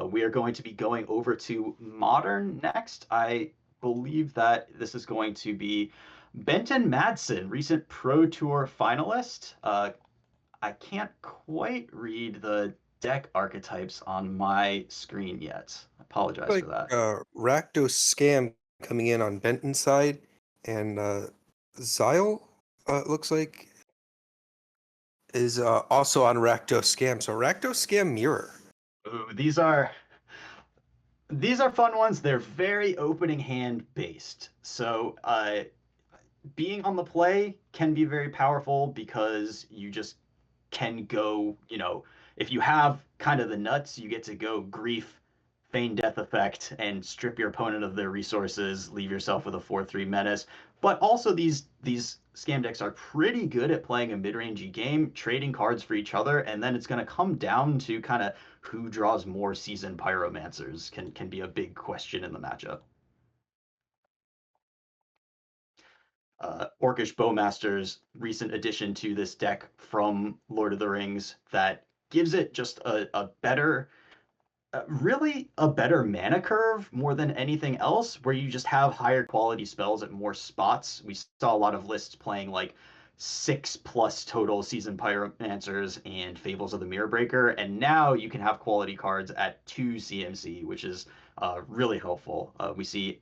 We are going to be going over to Modern next. I believe that this is going to be Benton Madsen, recent Pro Tour finalist. I can't quite read the deck archetypes on my screen yet. I apologize for Like that. Rakdos scam coming in on Benton's side, and Zyle looks like is also on Rakdos scam. So Rakdos scam mirror. Ooh, these are fun ones. They're very opening hand based. So being on the play can be very powerful because you just can go, if you have kind of the nuts, you get to go grief, feign death effect, and strip your opponent of their resources, leave yourself with a 4/3 menace. But also these scam decks are pretty good at playing a mid-rangey game, trading cards for each other, and then it's going to come down to kind of who draws more seasoned pyromancers can be a big question in the matchup. Orcish Bowmaster's recent addition to this deck from Lord of the Rings that gives it just a better, really a better mana curve more than anything else, where you just have higher quality spells at more spots. We saw a lot of lists playing like 6+ total season pyromancers and Fables of the Mirror Breaker, and now you can have quality cards at 2 CMC, which is really helpful. We see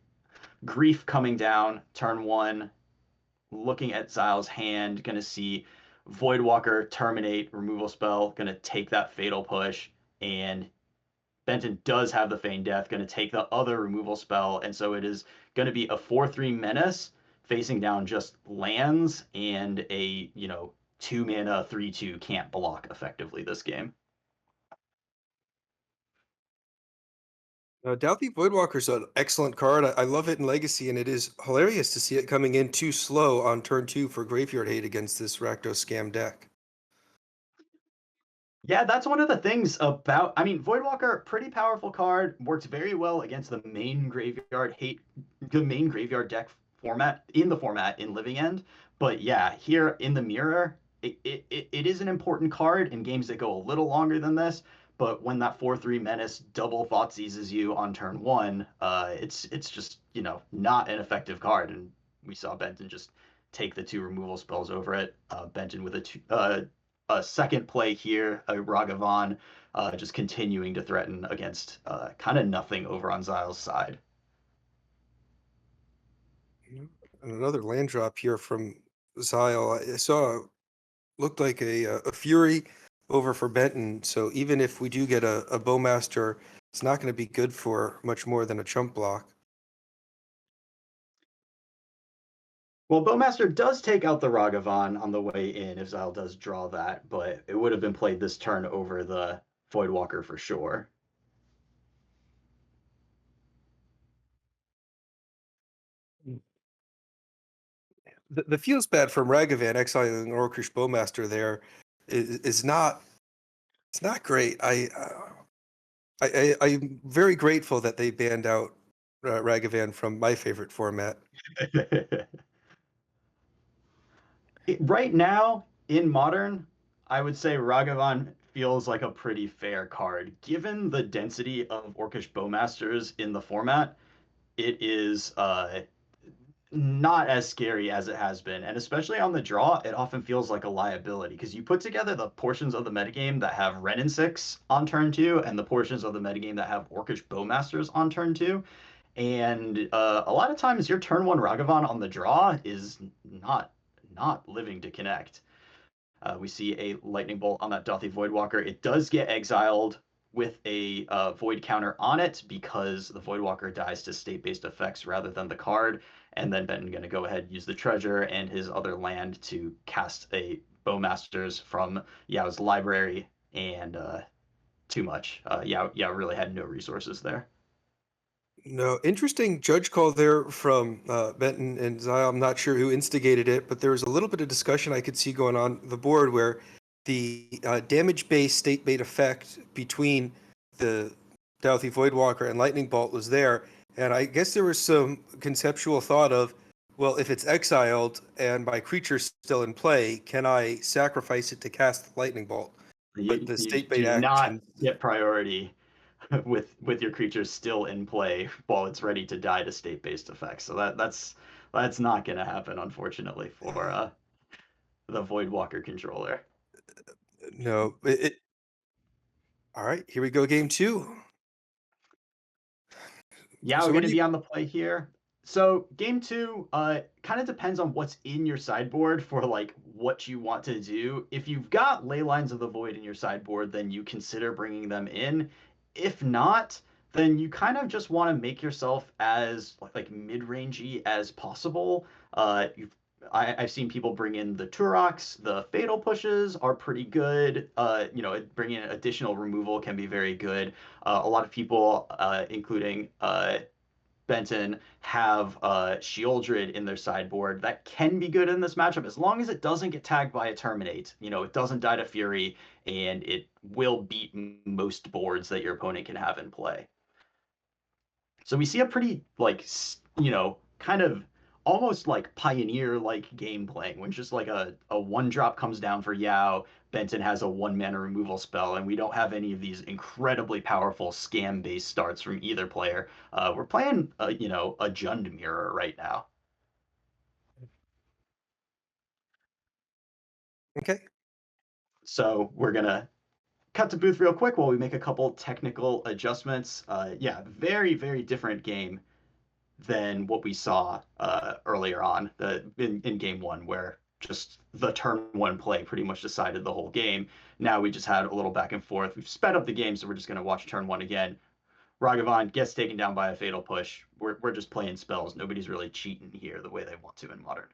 Grief coming down turn 1, looking at Zyle's hand, going to see Voidwalker terminate removal spell, going to take that fatal push, and Benton does have the Feign Death, going to take the other removal spell, and so it is going to be a 4/3 menace facing down just lands and a 2 mana 3/2 can't block effectively this game. Douthie Voidwalker's an excellent card. I love it in Legacy, and it is hilarious to see it coming in too slow on turn 2 for Graveyard Hate against this Rakdos scam deck. Yeah, that's one of the things about. I mean, Voidwalker, pretty powerful card, works very well against the main graveyard deck format in Living End. But yeah, here in the mirror, it is an important card in games that go a little longer than this. But when that 4/3 menace double thought seizes you on turn 1, it's just not an effective card, and we saw Benton just take the 2 removal spells over it. Benton with a second play here, Ragavan, just continuing to threaten against kind of nothing over on Zyle's side. And another land drop here from Zyle. I saw looked like a Fury over for Benton. So even if we do get a Bowmaster, it's not going to be good for much more than a chump block. Well, Bowmaster does take out the Ragavan on the way in if Zyle does draw that, but it would have been played this turn over the Voidwalker for sure. The feels bad from Ragavan exiling Orcish Bowmaster there is not it's not great. I'm very grateful that they banned out Ragavan from my favorite format. Right now in Modern, I would say Ragavan feels like a pretty fair card. Given the density of Orcish Bowmasters in the format, it is not as scary as it has been. And especially on the draw, it often feels like a liability because you put together the portions of the metagame that have Wrenn and 6 on turn 2 and the portions of the metagame that have Orcish Bowmasters on turn 2. And a lot of times your turn 1 Ragavan on the draw is not living to connect. We see a lightning bolt on that Dauthi Voidwalker. It does get exiled with a void counter on it because the Voidwalker dies to state-based effects rather than the card. And then Benton going to go ahead and use the treasure and his other land to cast a Bowmasters from Yao's library, and too much. Yao really had no resources there. No, interesting judge call there from Benton and Zyle. I'm not sure who instigated it, but there was a little bit of discussion I could see going on the board where the damage-based state-bait effect between the Dauthi Voidwalker and Lightning Bolt was there, and I guess there was some conceptual thought of, well, if it's exiled and my creature's still in play, can I sacrifice it to cast Lightning Bolt? But You, the you state-bait do not action, get priority with your creatures still in play while it's ready to die to state-based effects. So that's not going to happen, unfortunately, for the Voidwalker controller. No, all right, here we go, game two. Yeah, we're So going what to do you? be on the play here. So game two, kind of depends on what's in your sideboard for like what you want to do. If you've got Ley Lines of the Void in your sideboard, then you consider bringing them in. If not, then you kind of just want to make yourself as like mid-rangey as possible. I've seen people bring in the Turoks, the Fatal Pushes are pretty good. Bringing in additional removal can be very good. A lot of people, including Benton, have Shieldred in their sideboard. That can be good in this matchup as long as it doesn't get tagged by a Terminate. It doesn't die to Fury, and it will beat most boards that your opponent can have in play. So we see a pretty kind of almost like pioneer like game playing when just like a one drop comes down for Yao, Benton has a one mana removal spell, and we don't have any of these incredibly powerful scam based starts from either player. We're playing a Jund mirror right now. Okay. So we're gonna cut to booth real quick while we make a couple technical adjustments. Yeah, very, very different game than what we saw earlier on in game one, where just the turn one play pretty much decided the whole game. Now we just had a little back and forth. We've sped up the game, so we're just going to watch turn one again. Ragavan gets taken down by a fatal push. We're just playing spells. Nobody's really cheating here the way they want to in modern.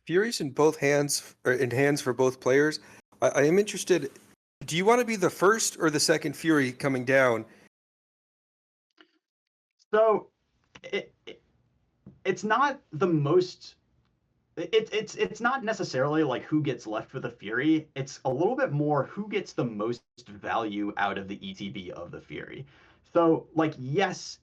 Furies in both hands, or in hands for both players. I am interested. Do you want to be the first or the second Fury coming down? So it's not the most it's not necessarily like who gets left with a Fury. It's a little bit more who gets the most value out of the ETB of the Fury. So, like, yes,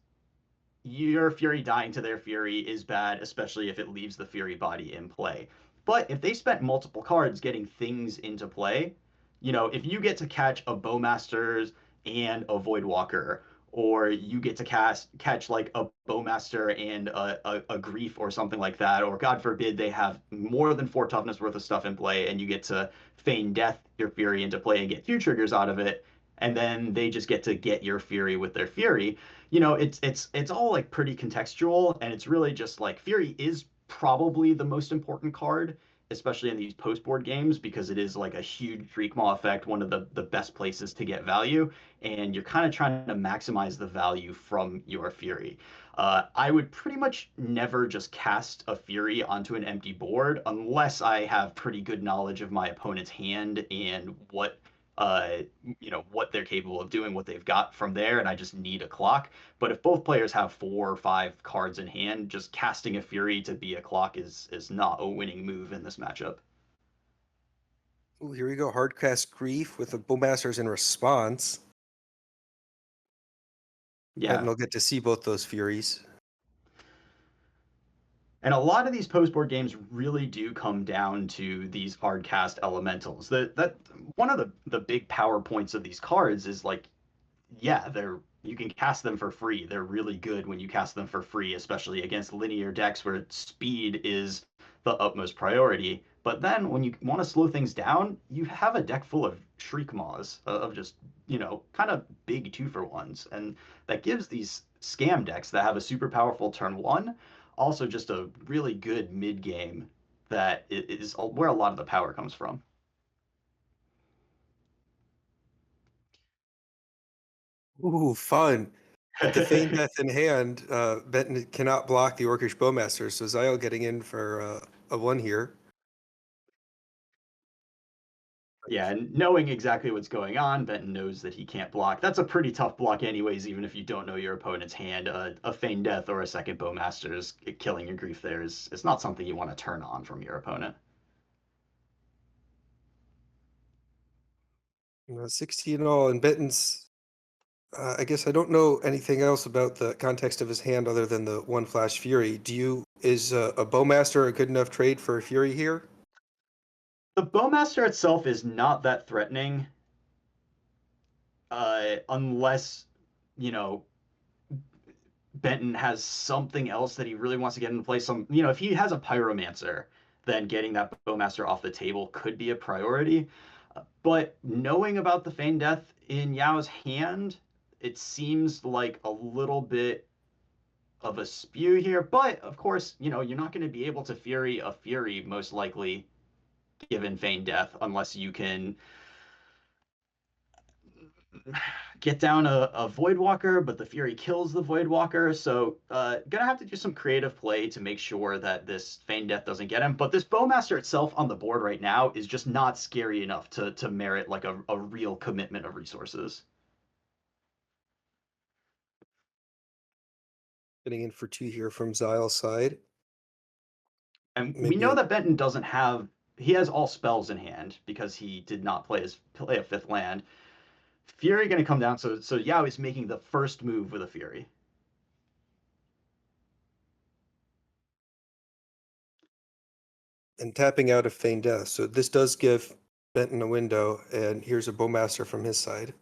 your Fury dying to their Fury is bad, especially if it leaves the Fury body in play. But if they spent multiple cards getting things into play, if you get to catch a Bowmasters and a Voidwalker, or you get to catch like a Bowmaster and a Grief or something like that, or God forbid they have more than 4 toughness worth of stuff in play, and you get to feign death your Fury into play and get few triggers out of it, and then they just get to get your Fury with their Fury. It's all like pretty contextual, and it's really just like Fury is probably the most important card, especially in these post board games, because it is like a huge Freakmaw effect, one of the best places to get value, and you're kind of trying to maximize the value from your Fury. I would pretty much never just cast a Fury onto an empty board unless I have pretty good knowledge of my opponent's hand and uh, what they're capable of doing, what they've got from there, and I just need a clock. But if both players have 4 or 5 cards in hand, just casting a Fury to be a clock is not a winning move in this matchup. Ooh, here we go. Hardcast Grief with the Bowmasters in response. Benton Yeah. will get to see both those Furies. And a lot of these post board games really do come down to these hard cast elementals. That one of the big power points of these cards is like, yeah, you can cast them for free. They're really good when you cast them for free, especially against linear decks where speed is the utmost priority. But then when you want to slow things down, you have a deck full of Shriek Maws of just, kind of big 2-for-1s. And that gives these scam decks that have a super powerful turn one also just a really good mid game that is where a lot of the power comes from. Ooh, fun. With the Feign Death in hand, Benton cannot block the Orcish Bowmaster, so Zyle getting in for a one here. Yeah, and knowing exactly what's going on, Benton knows that he can't block. That's a pretty tough block, anyways, even if you don't know your opponent's hand. A Feign Death or a second Bowmaster's killing your Grief there is it's not something you want to turn on from your opponent. 16 all, and Benton's. I guess I don't know anything else about the context of his hand other than the one flash Fury. Is a Bowmaster a good enough trade for a Fury here? The Bowmaster itself is not that threatening. unless, you know, Benton has something else that he really wants to get into play. If he has a Pyromancer, then getting that Bowmaster off the table could be a priority. But knowing about the Feign Death in Yao's hand, it seems like a little bit of a spew here. But of course, you're not going to be able to Fury a Fury most likely given Feign Death unless you can get down a Voidwalker, but the Fury kills the Voidwalker. So gonna have to do some creative play to make sure that this Feign Death doesn't get him. But this Bowmaster itself on the board right now is just not scary enough to merit like a real commitment of resources. Getting in for two here from Zyle's side. And we Maybe know a, that Benton doesn't have he has all spells in hand because he did not play a fifth land. Fury gonna come down, so Yao is making the first move with a Fury. and tapping out of Feign Death. So this does give Benton a window, and here's a Bowmaster from his side.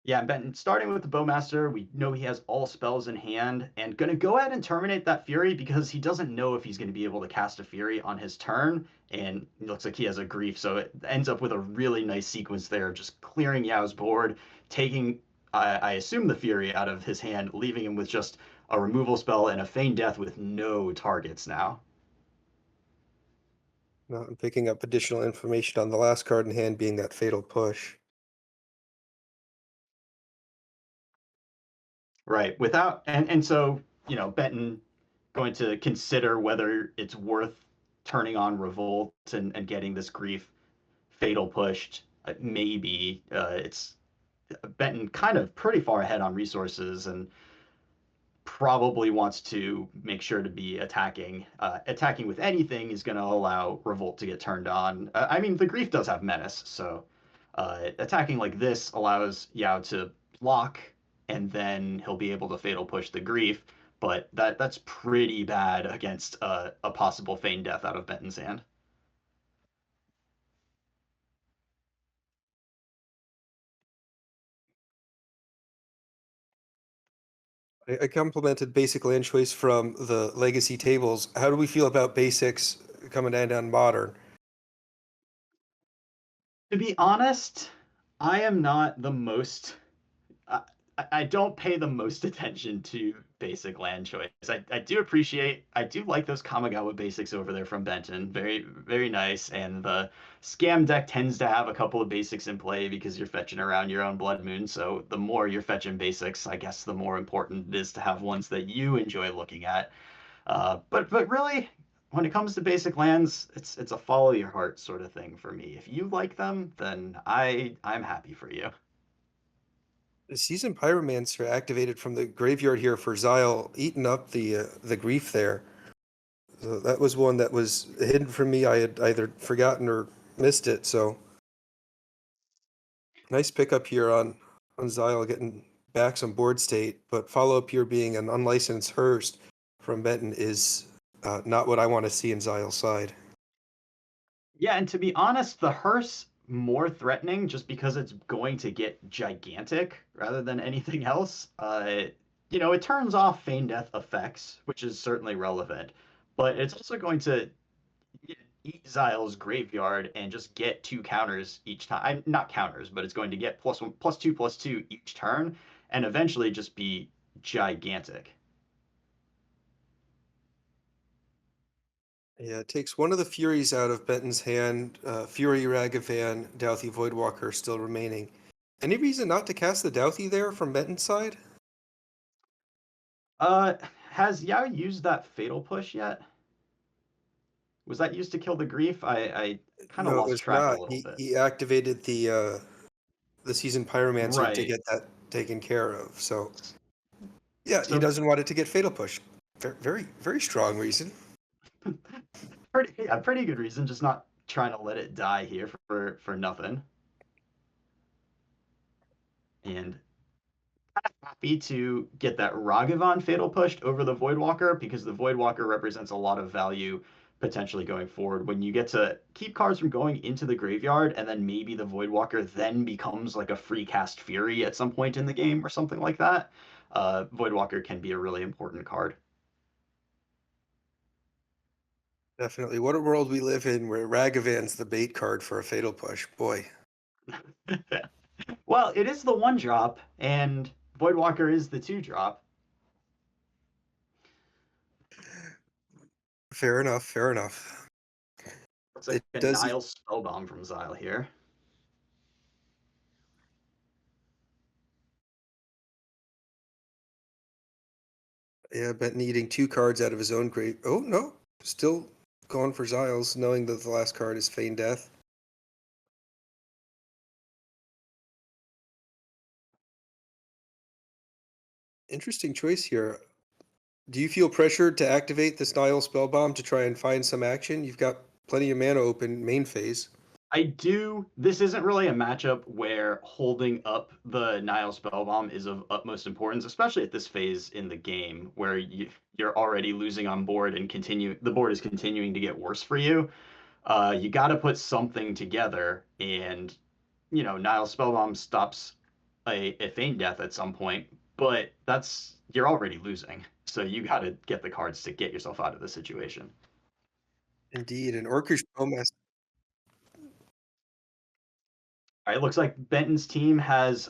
Yeah, Benton, starting with the Bowmaster, we know he has all spells in hand and going to go ahead and terminate that Fury because he doesn't know if he's going to be able to cast a Fury on his turn. And it looks like he has a Grief. So it ends up with a really nice sequence there, just clearing Yao's board, taking, I assume, the Fury out of his hand, leaving him with just a removal spell and a Feign Death with no targets now. Now I'm picking up additional information on the last card in hand being that Fatal Push. Right. And so, Benton going to consider whether it's worth turning on Revolt and getting this Grief Fatal pushed. Maybe it's Benton kind of pretty far ahead on resources and probably wants to make sure to be attacking. Attacking with anything is going to allow Revolt to get turned on. I mean, the Grief does have Menace, so attacking like this allows Yao to block, and then he'll be able to Fatal Push the Grief. But that's pretty bad against a possible Feign Death out of Benton's hand. I complimented basic land choice from the legacy tables. How do we feel about basics coming down on modern? To be honest, I am not the most I, I don't pay the most attention to basic land choice. I do like those Kamigawa basics over there from Benton. Very, very nice. And the scam deck tends to have a couple of basics in play because you're fetching around your own Blood Moon. So the more you're fetching basics, I guess the more important it is to have ones that you enjoy looking at. But really, when it comes to basic lands, it's a follow your heart sort of thing for me. If you like them, then I'm happy for you. The Season Pyromancer activated from the graveyard here for Zyle, eating up the Grief there. So that was one that was hidden from me. I had either forgotten or missed it. So nice pickup here on Zyle getting back some board state, but follow up here being an unlicensed Hearst from Benton is not what I want to see in Zyle's side. Yeah, and to be honest, the hearse more threatening just because it's going to get gigantic rather than anything else. It turns off Feign Death effects, which is certainly relevant, but it's also going to eat Zyle's graveyard and just get two counters each time. Not counters, but it's going to get +1, +2, +2 each turn, and eventually just be gigantic. Yeah, it takes one of the Furies out of Benton's hand. Fury, Ragavan, Douthie, Voidwalker still remaining. Any reason not to cast the Douthie there from Benton's side? Uh, has Yao used that fatal push yet? Was that used to kill the grief? I kind of No, it lost was track a not. little bit. He activated the Season Pyromancer to Right. get that taken care of. So yeah, he So doesn't want it to get Fatal Push. Very, very strong reason. pretty good reason, just not trying to let it die here for nothing. And happy to get that Ragavan fatal pushed over the Voidwalker because the Voidwalker represents a lot of value potentially going forward when you get to keep cards from going into the graveyard and then maybe the Voidwalker then becomes like a free cast Fury at some point in the game or something like that. Voidwalker can be a really important card. Definitely. What a world we live in where Ragavan's the bait card for a Fatal Push. Boy, Well, it is the one drop, and Voidwalker is the two drop. fair enough, fair enough. Looks like It a does, Nile Spellbomb from Xyle here. yeah, Benton eating two cards out of his own grave. Oh, no, still going for Xiles, knowing that the last card is Feign Death. Interesting choice here. Do you feel pressured to activate this Nile Spellbomb to try and find some action? You've got plenty of mana open main phase. I do. This isn't really a matchup where holding up the Nile Spellbomb is of utmost importance, especially at this phase in the game where you're already losing on board and the board is continuing to get worse for you. You got to put something together, and Nile Spellbomb stops a Feign Death at some point, but you're already losing, so you got to get the cards to get yourself out of the situation. Indeed, an Orcish Bowmaster. All right, it looks like Benton's team has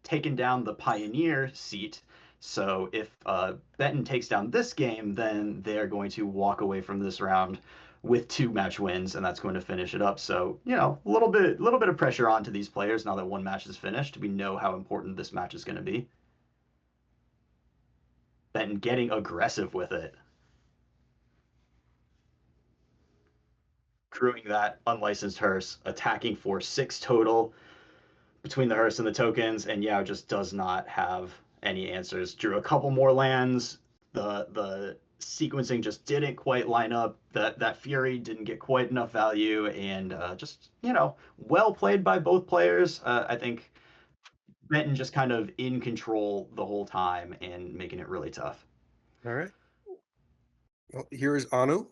taken down the Pioneer seat. So if Benton takes down this game, then they're going to walk away from this round with 2 match wins, and that's going to finish it up. So a little bit of pressure onto these players now that one match is finished. We know how important this match is going to be. Benton getting aggressive with it, crewing that unlicensed hearse, attacking for 6 total between the hearse and the tokens, and Yao just does not have any answers. Drew a couple more lands. The sequencing just didn't quite line up. That Fury didn't get quite enough value, and just well played by both players. I think Benton just kind of in control the whole time and making it really tough. All right. Well, here is Anu.